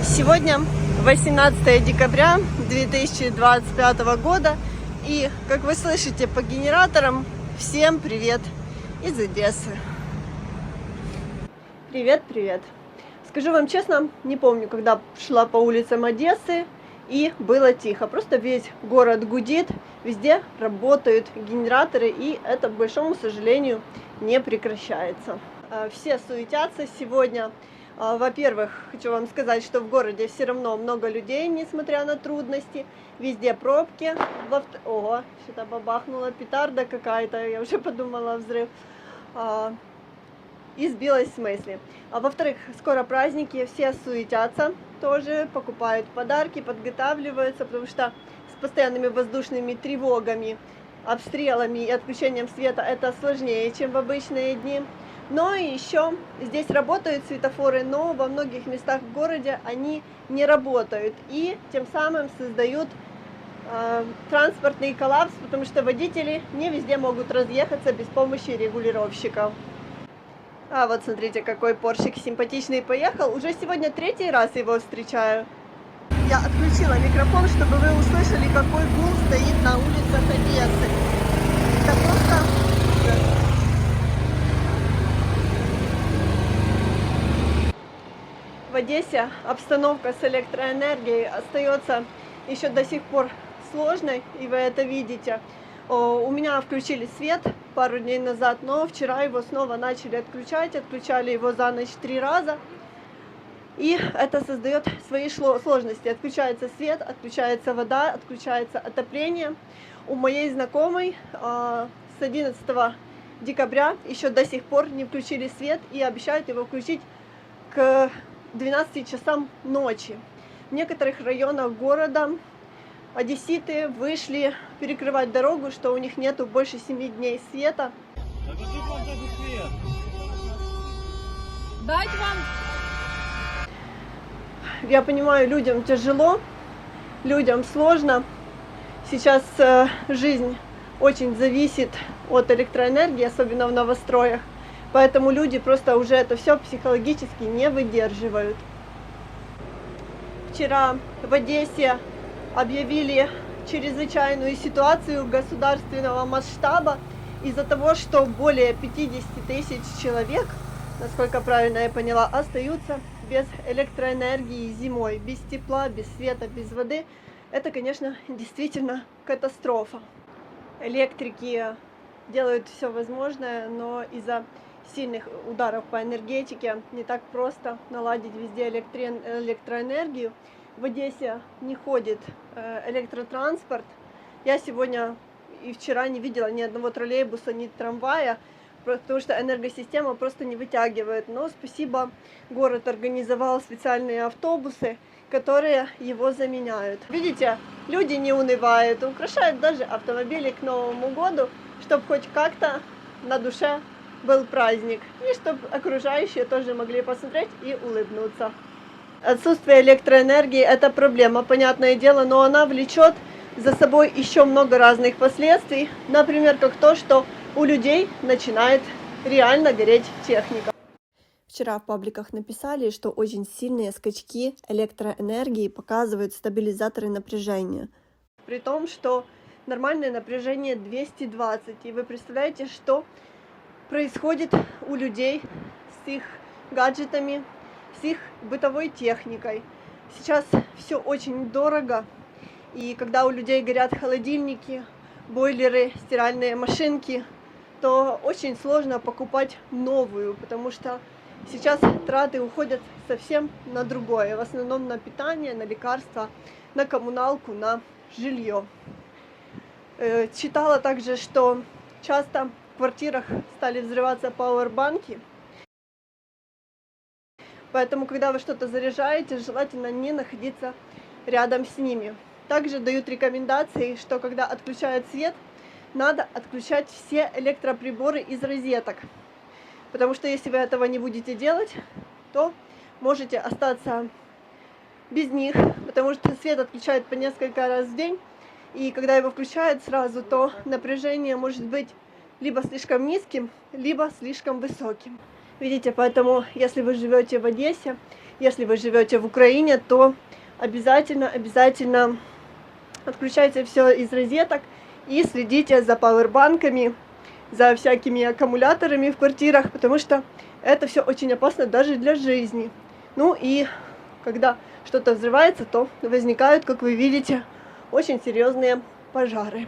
Сегодня 18 декабря 2025 года, и, как вы слышите по генераторам, всем привет из Одессы. Привет! Скажу вам честно, не помню, когда шла по улицам Одессы и было тихо. Просто весь город гудит, везде работают генераторы, и это, к большому сожалению, не прекращается. Все суетятся сегодня. Во-первых, хочу вам сказать, что в городе все равно много людей, несмотря на трудности. Везде пробки. Ого, что-то бабахнула, петарда какая-то, я уже подумала, взрыв. И сбилась с мысли. А во-вторых, скоро праздники, все суетятся тоже, покупают подарки, подготавливаются, потому что с постоянными воздушными тревогами, обстрелами и отключением света это сложнее, чем в обычные дни. Но еще здесь работают светофоры, но во многих местах в городе они не работают. И тем самым создают транспортный коллапс, потому что водители не везде могут разъехаться без помощи регулировщиков. А вот смотрите, какой поршик симпатичный поехал. Уже сегодня третий раз его встречаю. Я отключила микрофон, чтобы вы услышали, какой гул стоит на улицах Одессы. Это просто... В Одессе обстановка с электроэнергией остается еще до сих пор сложной, и вы это видите. У меня включили свет пару дней назад, но вчера его снова начали отключать, отключали его за ночь 3 раза. И это создает свои сложности. Отключается свет, отключается вода, отключается отопление. У моей знакомой с 11 декабря еще до сих пор не включили свет и обещают его включить к 12 часам ночи. В некоторых районах города одесситы вышли перекрывать дорогу, что у них нету больше 7 дней света. Дать вам. Я понимаю, людям тяжело, людям сложно. Сейчас жизнь очень зависит от электроэнергии, особенно в новостроях. Поэтому люди просто уже это все психологически не выдерживают. Вчера в Одессе объявили чрезвычайную ситуацию государственного масштаба из-за того, что более 50 тысяч человек, насколько правильно я поняла, остаются без электроэнергии зимой, без тепла, без света, без воды. Это, конечно, действительно катастрофа. Электрики делают все возможное, но из-за сильных ударов по энергетике не так просто наладить везде электроэнергию. В Одессе не ходит электротранспорт. Я сегодня и вчера не видела ни одного троллейбуса, ни трамвая, потому что энергосистема просто не вытягивает. Но спасибо, город организовал специальные автобусы, которые его заменяют. Видите, люди не унывают, украшают даже автомобили к Новому году, чтобы хоть как-то на душе был праздник, и чтобы окружающие тоже могли посмотреть и улыбнуться. Отсутствие электроэнергии – это проблема, понятное дело, но она влечет за собой еще много разных последствий, например, как то, что у людей начинает реально гореть техника. Вчера в пабликах написали, что очень сильные скачки электроэнергии показывают стабилизаторы напряжения. При том, что нормальное напряжение 220. И вы представляете, что происходит у людей с их гаджетами, с их бытовой техникой. Сейчас все очень дорого. И когда у людей горят холодильники, бойлеры, стиральные машинки, то очень сложно покупать новую, потому что сейчас траты уходят совсем на другое, в основном на питание, на лекарства, на коммуналку, на жилье. Читала также, что часто в квартирах стали взрываться пауэрбанки, поэтому, когда вы что-то заряжаете, желательно не находиться рядом с ними. Также дают рекомендации, что когда отключают свет, надо отключать все электроприборы из розеток. Потому что если вы этого не будете делать, то можете остаться без них, потому что свет отключают по несколько раз в день. И когда его включают сразу, то напряжение может быть либо слишком низким, либо слишком высоким. Видите, поэтому, если вы живете в Одессе если вы живете в Украине, то обязательно отключайте все из розеток и следите за пауэрбанками, за всякими аккумуляторами в квартирах, потому что это все очень опасно даже для жизни. Ну и когда что-то взрывается, то возникают, как вы видите, очень серьезные пожары.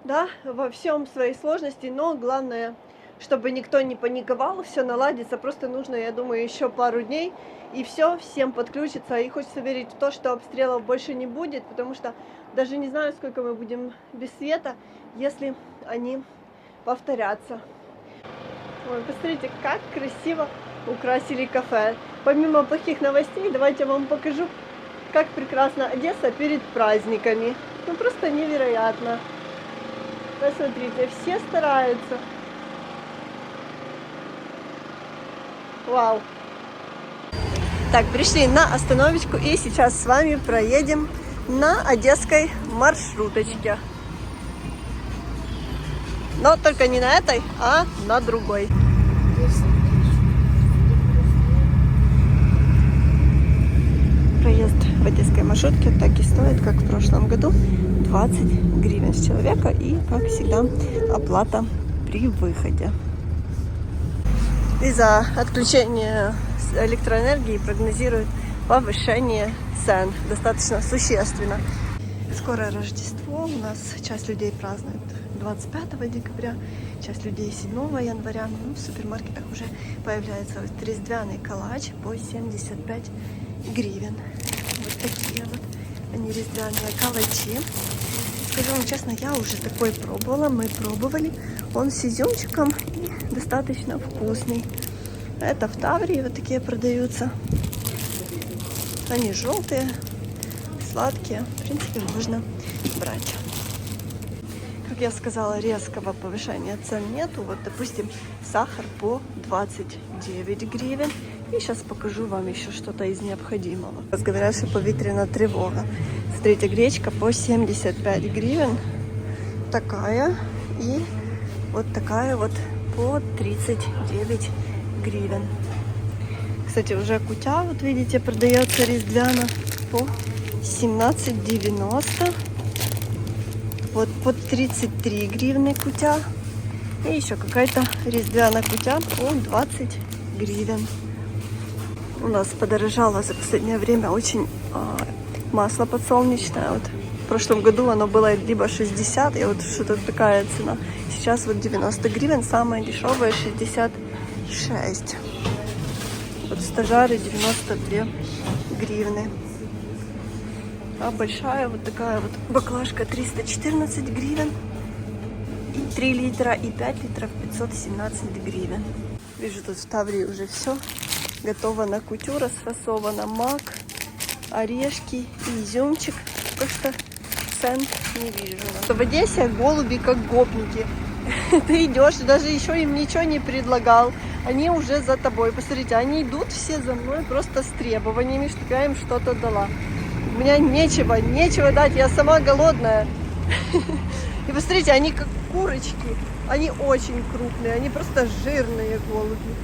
Да, во всем своей сложности, но главное, чтобы никто не паниковал, все наладится, просто нужно, я думаю, еще пару дней, и все, всем подключится. И хочется верить в то, что обстрелов больше не будет, потому что даже не знаю, сколько мы будем без света, если они повторятся. Ой, посмотрите, как красиво украсили кафе. Помимо плохих новостей, давайте я вам покажу, как прекрасна Одесса перед праздниками. Ну, просто невероятно. Посмотрите, все стараются. Вау. Так, пришли на остановочку и сейчас с вами проедем на одесской маршруточке. Но только не на этой, а на другой. Проезд в одесской маршрутке так и стоит, как в прошлом году, 20 гривен с человека. И, как всегда, оплата при выходе. Из-за отключения электроэнергии прогнозируют повышение цен достаточно существенно. Скоро Рождество, у нас часть людей празднует 25 декабря, часть людей 7 января. Ну, в супермаркетах уже появляется вот рездвяный калач по 75 гривен. Вот такие вот они рездвяные калачи. Скажу вам честно, я уже такой пробовала, мы пробовали. Он с изюмчиком и достаточно вкусный. Это в Таврии вот такие продаются. Они желтые, сладкие. В принципе, можно брать. Как я сказала, резкого повышения цен нету. Вот, допустим, сахар по 29 гривен. И сейчас покажу вам еще что-то из необходимого. Говорят, что повітряна тревога. Смотрите, гречка по 75 гривен. Такая. И вот такая вот по 39 гривен. Кстати, уже кутя, вот видите, продается рездвяна по 17,90. Вот по 33 гривны кутя. И еще какая-то рездвяна кутя по 20 гривен. У нас подорожало за последнее время очень масло подсолнечное. Вот в прошлом году оно было либо 60, и вот что-то такая цена. Сейчас вот 90 гривен, самое дешевое 66. Вот стажары 92 гривны. А большая вот такая вот баклажка 314 гривен. 3 литра и 5 литров 517 гривен. Вижу, тут в Таврии уже все готово на кутю, расфасовано мак, орешки, изюмчик. Так что цен не вижу. В Одессе голуби как гопники. Ты идешь, даже еще им ничего не предлагал. Они уже за тобой. Посмотрите, они идут все за мной просто с требованиями, чтобы я им что-то дала. У меня нечего дать, я сама голодная. И посмотрите, они как курочки. Они очень крупные, они просто жирные голуби.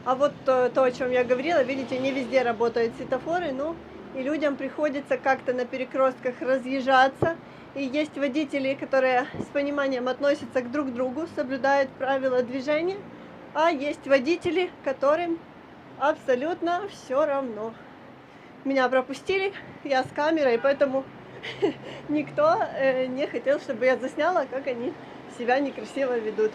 А вот то, о чем я говорила, видите, не везде работают светофоры, ну и людям приходится как-то на перекрестках разъезжаться. И есть водители, которые с пониманием относятся друг к другу, соблюдают правила движения, а есть водители, которым абсолютно все равно. Меня пропустили, я с камерой, поэтому никто не хотел, чтобы я засняла, как они себя некрасиво ведут.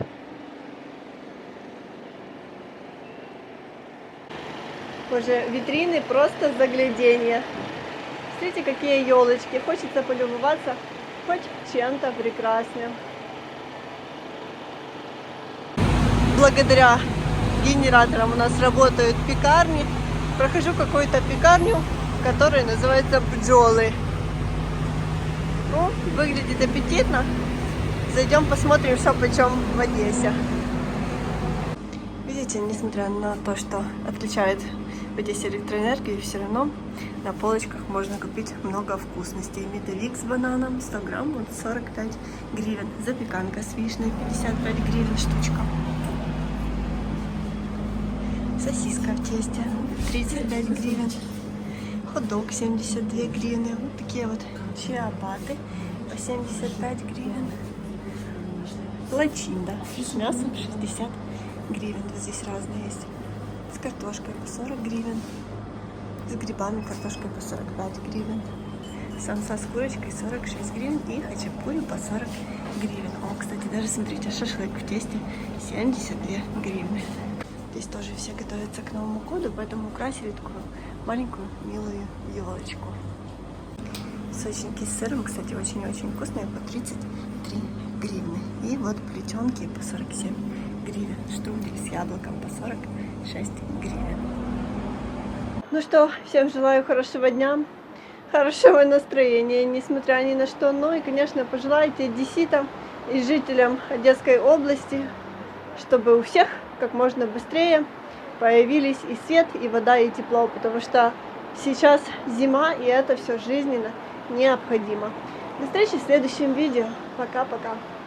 Боже, витрины просто загляденье. Смотрите, какие елочки. Хочется полюбоваться хоть чем-то прекрасным. Благодаря генераторам у нас работают пекарни. Прохожу какую-то пекарню, которая называется Бджолы. Ну, выглядит аппетитно. Зайдем посмотрим, что почем в Одессе. Видите, несмотря на то, что отключает в Одессе электроэнергию, все равно на полочках можно купить много вкусностей. Медовик с бананом 100 грамм, вот 45 гривен. Запеканка с вишней 55 гривен штучка. Сосиска в тесте 35 гривен. Хот-дог 72 гривны. Вот такие вот чиабатты по 75 гривен. Лачинда с мясом 60 гривен. Вот здесь разные есть. С картошкой по 40 гривен. С грибами картошкой по 45 гривен. Самса с курочкой 46 гривен. И хачапури по 40 гривен. О, кстати, даже смотрите, шашлык в тесте 72 гривны. Здесь тоже все готовятся к Новому году, поэтому украсили такую маленькую милую елочку. Сочники с сыром, кстати, очень-очень вкусные, по 33 гривны. И вот плетенки по 47 гривен. Штрудель с яблоком по 46 гривен. Ну что, всем желаю хорошего дня, хорошего настроения, несмотря ни на что. Ну и, конечно, пожелайте одесситам и жителям Одесской области, чтобы у всех как можно быстрее появились и свет, и вода, и тепло, потому что сейчас зима, и это все жизненно необходимо. До встречи в следующем видео. Пока-пока.